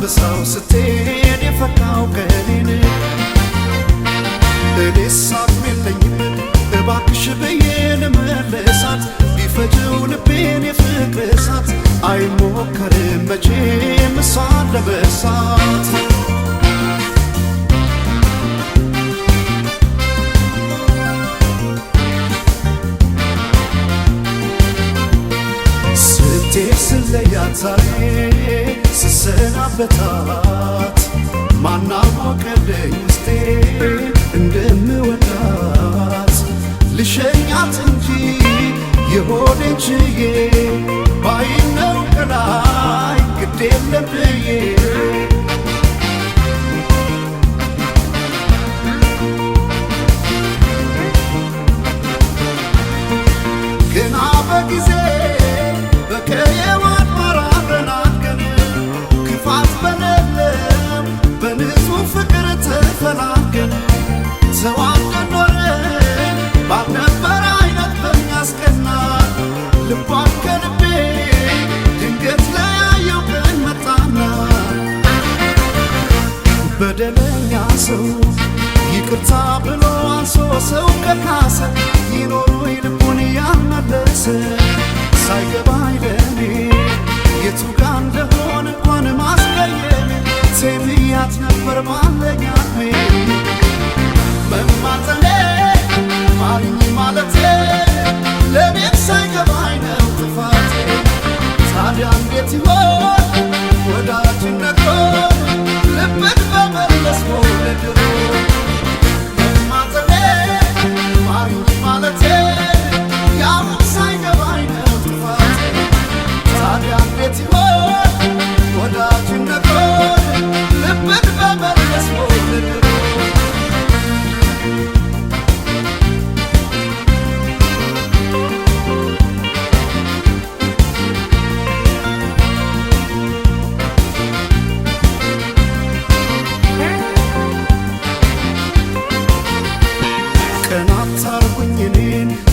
ጨልማል ስትሄድ የፈካው ቀኔን እኔስ አቅም የለኝም እባክሽ ብዬ ልመልሳት ቢፈጀው ልቤን የፍቅር እሳት አይሞከርም መቼም እሷን ለመርሳት ስትሄድ ስለያት ዛሬ ስሰናበታት ማናወቀልኝ ውስጤ እንደምወዳት ልሸኛት እንጂ የሆዴን ችዬ ባይነው ከላይ ግድ የለም ብዬ ግና በጊዜ በቀየዋን ማራብረናገን ክፋት በሌለም በንጹህ ፍቅር ተፈላገን ተዋደን ኖረን ባልነበረ አይነት በሚያስቀና ልቧን ከልቤ ድንገት ለያየው ቀን መጣና በደለኛ ሰው ይቅርታ ብሎ አንሶ ሰው ከካሰ ይኖሩ ልቡን ያመለሰ ሳይገባኝ ለኔ የቱ ጋ እንደሆነ እንኳን ማስቀየም ሴምያት ነበር ባለኝ አቅሜ መማፀኔ ማርኝ ማለቴ ለኔም ሳይገባኝ ነው ጥፋቴ ታዲያ እንዴት ይሆን ወዳጅነቶ ልብን በመለስ ወለድሮ መማፀኔ ማርኝ ማለቴ ያሁን ሳይገባኝ ነው ጥፋቴ ታዲያ እንዴት ይሆን ወዳጅነቶ ልብን በመለስ ወለድሮ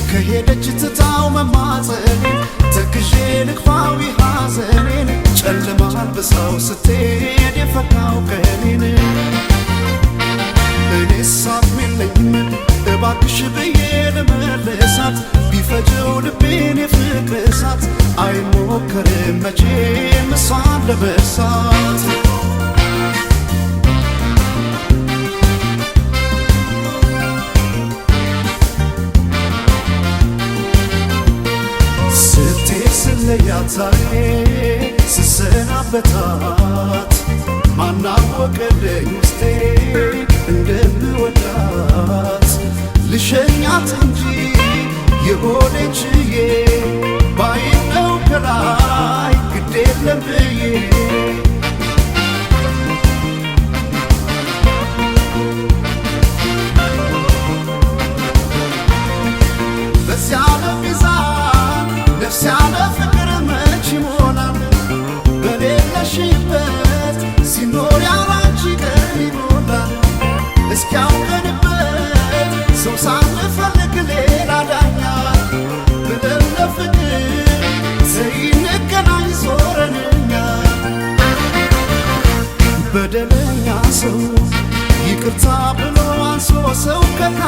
ከሄደች ትታው መማፀኔን ተክዤ ልክፋዊ ሐዘኔን ጨልማል በሰው ስትሄድ የፈካው ቀኔን እኔስ አቅም የለኝም እባክሽ ብዬ ልመልሳት ቢፈጀው ልቤን የፍቅር እሳት አይሞከርም መቼም እሷን ለመርሳት ስለያት ዛሬ ስሰናበታት ማናወቀልኝ ውስጤ እንደምወዳት ልሸኛት እንጂ የሆዴን ችዬ ባይነው ከላይ ግድ የለም ብዬ በዚያ ለሚዛን ነፍስ ያለ ፍቅር መች ይሞላል በሌለሽበት ሲኖር ያላንቺ ቀን ይሞላል እስኪያውቀንበት ሰው ሳንፈልግ ሌላ ዳኛ ብለን ለፍቅር ዘይንገናኝ ዞረንኛ በደለኛ ሰው ይቅርታ ብሎ አንሶ ሰው ከካ